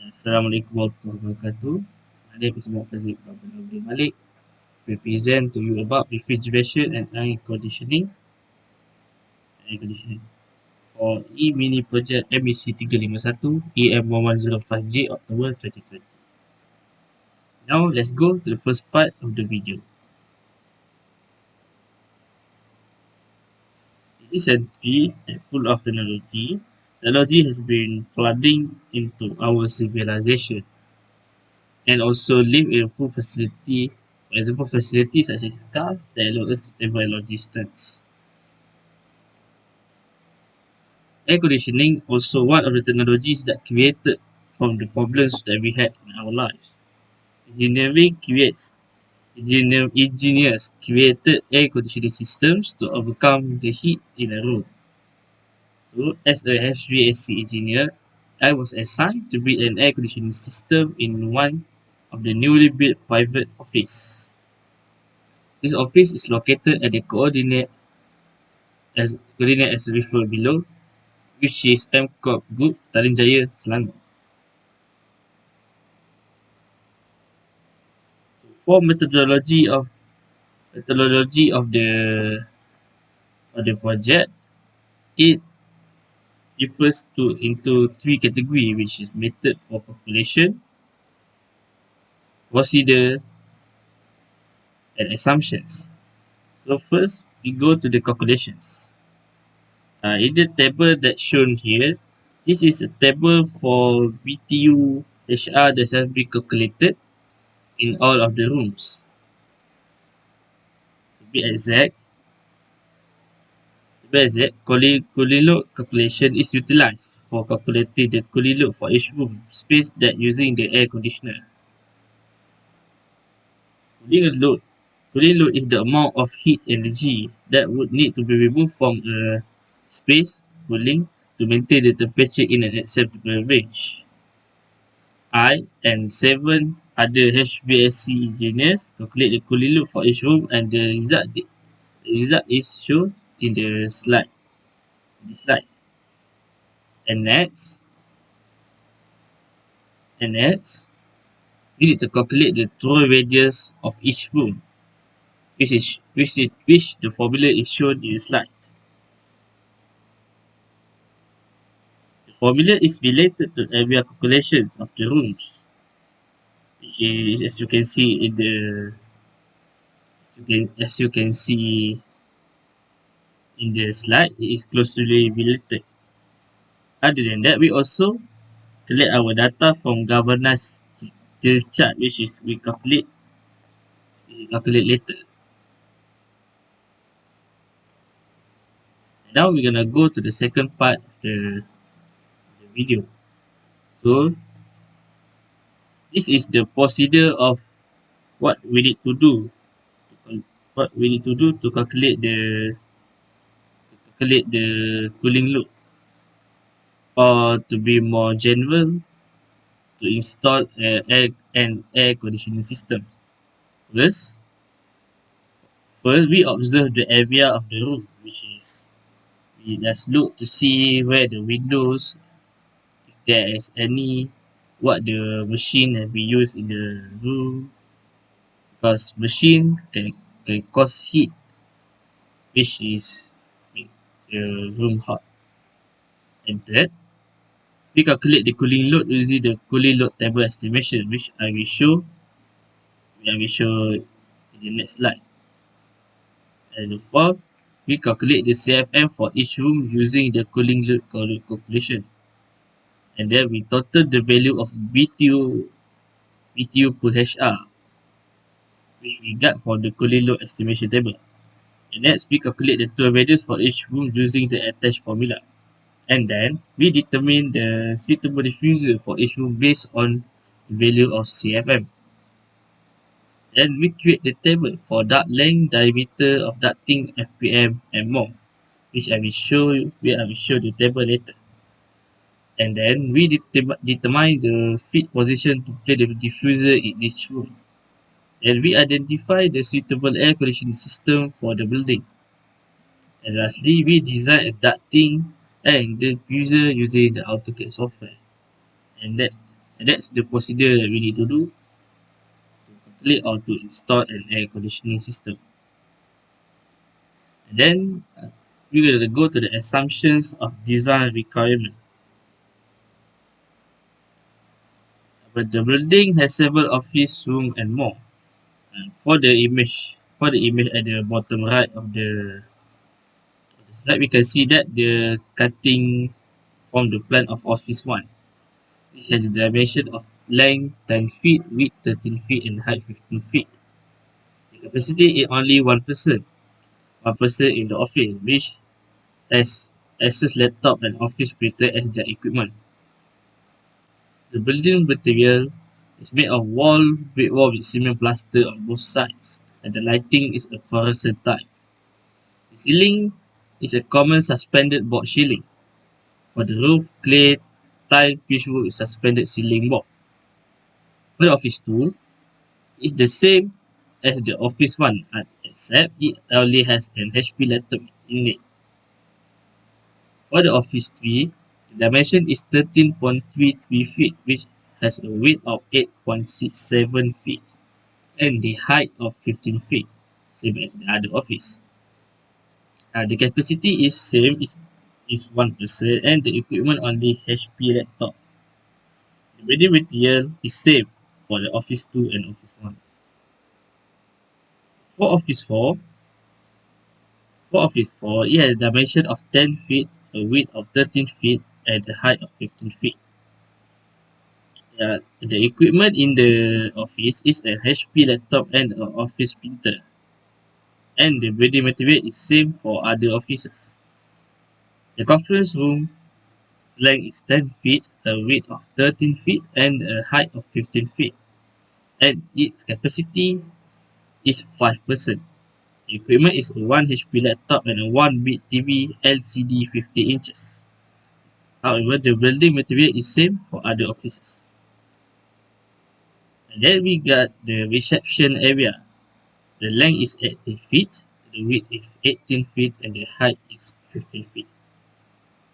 Assalamualaikum warahmatullahi wabarakatuh. My name is Muqtazik Abdul Malik. We present to you about refrigeration and air conditioning for E-mini project MEC 351 EM1105J October 2020. Now let's go to the first part of the video. In this century that full of technology has been flooding into our civilization and also live in full facility. For example, facilities such as cars that allow us to travel a long distance. Air conditioning also one of the technologies that created from the problems that we had in our lives. Engineers created air conditioning systems to overcome the heat in a room. So, as a HVAC engineer, I was assigned to build an air conditioning system in one of the newly built private office. This office is located at the coordinate as referred below, which is MCOP Group, Tarin Jaya, Selangor. For methodology of the project, it differs into three categories, which is method for calculation, procedure, and assumptions. So first, we go to the calculations. In the table that's shown here, this is a table for BTU HR that has been calculated in all of the rooms. To be exact, cooling load calculation is utilized for calculating the cooling load for each room space that using the air conditioner. Cooling load is the amount of heat energy that would need to be removed from a space cooling to maintain the temperature in an acceptable range. I and 7 other HVAC engineers calculate the cooling load for each room, and the result is shown in the slide. And next, we need to calculate the true radius of each room, which the formula is shown in the slide. The formula is related to area calculations of the rooms, which is, as you can see in the slide, it is closely related. Other than that, we also collect our data from governance chart, which is we calculate later. Now we're gonna go to the second part of the video. So this is the procedure of what we need to do. To calculate the cooling load, or to be more general, to install an air conditioning system. First, we observe the area of the room, which is we just look to see where the windows, if there is any, what the machine have been used in the room, because machine can cause heat, which is make the room hot. And third, we calculate the cooling load using the cooling load table estimation, which I will show in the next slide. And the fourth, we calculate the CFM for each room using the cooling load calculation. And then we total the value of BTU per HR, which we got for the cooling load estimation table. And next, we calculate the total values for each room using the attached formula. And then, we determine the suitable diffuser for each room based on the value of CFM. Then we create the table for duct length, diameter of ducting, FPM, and more, which I will show the table later. And then we determine the fit position to place the diffuser in each room. Then we identify the suitable air conditioning system for the building. And lastly, we design a ducting and diffuser using the AutoCAD software. And And that's the procedure that we need to do to calculate or to install an air conditioning system. And then we're going to go to the assumptions of design requirement. But the building has several office room and more. And for the image at the bottom right of the slide, we can see that the cutting from the plan of office one. It has a dimension of length 10 feet, width 13 feet, and height 15 feet. The capacity is only one person in the office, which has access laptop and office printer as their equipment. The building material is made of brick wall with cement plaster on both sides, and the lighting is a fluorescent type. The ceiling is a common suspended board ceiling. For the roof, clay tile pitch roof with suspended ceiling board. For the office two, it's the same as the office one, except it only has an HP laptop in it. For the office 3, the dimension is 13.33 feet, which has a width of 8.67 feet and the height of 15 feet, same as the other office. The capacity is 1% and the equipment only HP laptop. The building material is same for the office 2 and office 1. For office 4, For office 4, it has a dimension of 10 feet, a width of 13 feet, and a height of 15 feet. The equipment in the office is an HP laptop and an office printer. And the building material is same for other offices. The conference room length is 10 feet, a width of 13 feet, and a height of 15 feet. And its capacity is 5%. The equipment is a 1 HP laptop and a 1 bit TV LCD 50 inches. However, the building material is same for other offices. And then we got the reception area. The length is 18 feet, the width is 18 feet, and the height is 15 feet.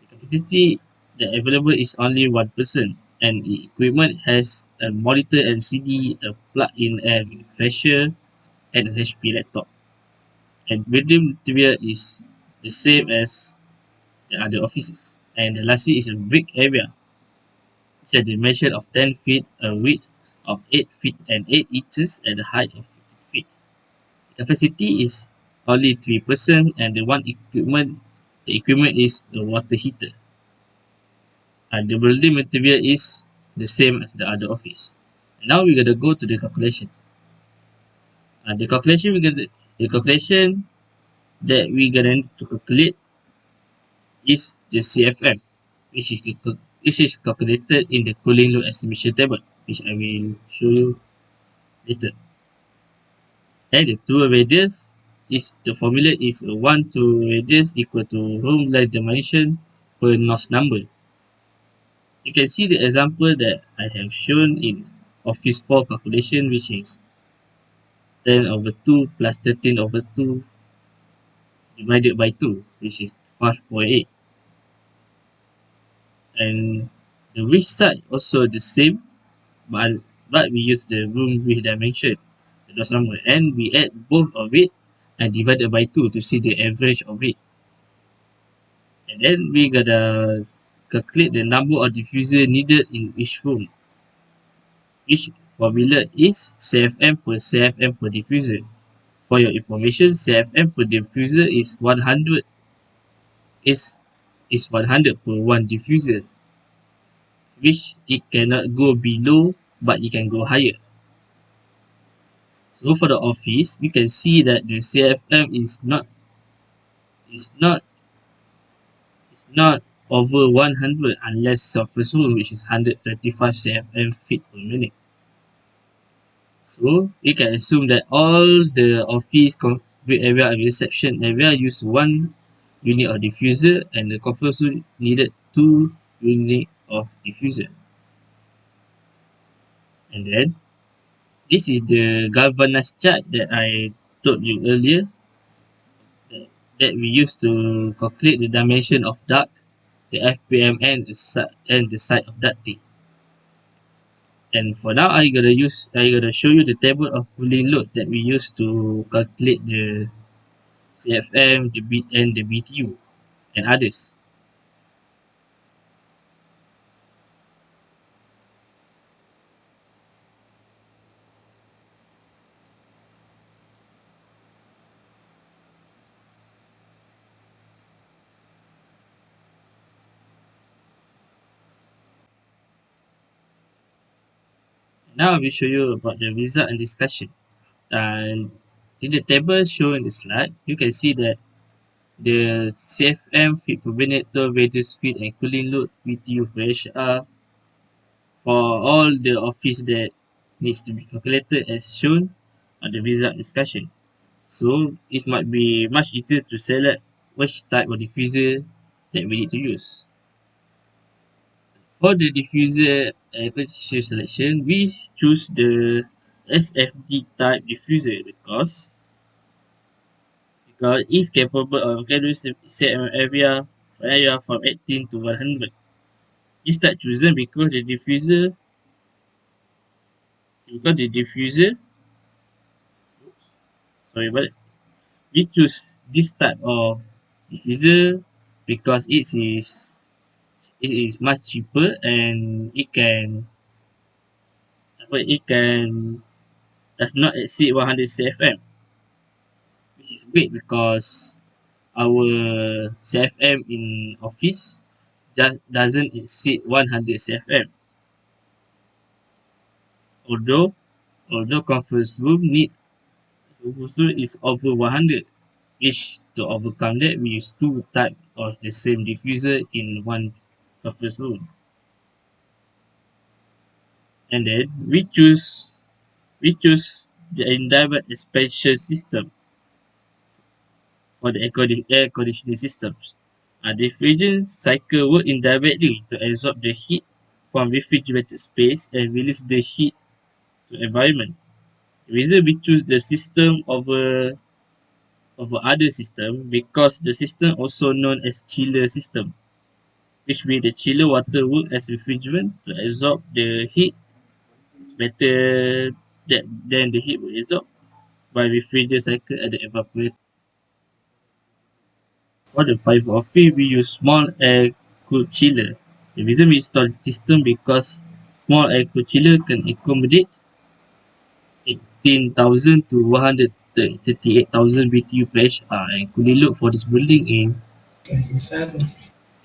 The capacity that available is only 1%, and the equipment has a monitor LCD, a plug-in air refresher, and a HP laptop. And building material is the same as the other offices. And lastly is a brick area, which has a dimension of 10 feet, a width of 8 feet and 8 inches, and a height of 15 feet. The capacity is only 3%, and the equipment is a water heater. And the building material is the same as the other office. And now we're gonna go to the calculations. And the calculation that we're gonna need to calculate is the CFM, which is calculated in the cooling load estimation table, which I will show you later. And the tool radius is the formula is 1 tool radius equal to room length dimension per notch number. You can see the example that I have shown in Office 4 calculation, which is 10 over 2 plus 13 over 2 divided by 2, which is 5.8. And the width side also the same, but, but we use the room width dimension, the notch number, and we add both of it and divided by 2 to see the average of it. And then we gotta calculate the number of diffuser needed in each room. Each formula is CFM per CFM per diffuser. For your information, CFM per diffuser is 100 is 100 per one diffuser, which it cannot go below, but it can go higher. So for the office, we can see that the CFM is not is not over 100 unless surface room, which is 135 CFM feet per minute. So we can assume that all the office concrete area and reception area use 1 unit of diffuser, and the conference room needed 2 unit of diffuser. And then this is the galvanized chart that I told you earlier that we use to calculate the dimension of duct, the FPM, and the side of ducting. And for now, I gotta show you the table of cooling load that we use to calculate the CFM, and the BTU and others. Now I will show you about the result and discussion. And in the table shown in the slide, you can see that the CFM feet per minute, radius speed, and cooling load BTU per HR for all the office that needs to be calculated as shown on the result discussion. So it might be much easier to select which type of diffuser that we need to use. For the diffuser aperture selection, we choose the SFD type diffuser because it's capable of reducing set area from 18 to 100. It's that chosen because the diffuser, sorry, but we choose this type of diffuser because it is much cheaper and it can does not exceed 100 CFM, which is great because our CFM in office just doesn't exceed 100 CFM. Although although conference room is over 100, which to overcome that we use two type of the same diffuser in one conference room. And then we choose the indirect expansion system for the air conditioning systems. The refrigerant cycle work indirectly to absorb the heat from refrigerated space and release the heat to environment. The reason we choose the system over other system because the system also known as chiller system, which means the chiller water work as refrigerant to absorb the heat. It's better than the heat will absorb by refrigerator cycle at the evaporator. For the pipe coffee, we use small air cooled chiller. The reason we install the system because small air cooled chiller can accommodate 18,000 to 138,000 BTU per HR, and cooling load for this building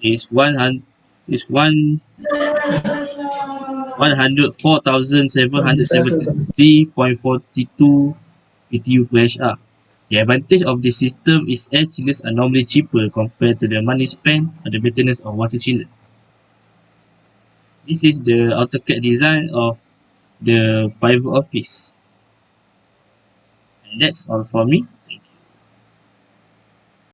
is 100 is 104,773.42 BTU per HR. The advantage of this system is air chillers are normally cheaper compared to the money spent on the maintenance of water chiller. This is the AutoCAD design of the private office. And that's all for me.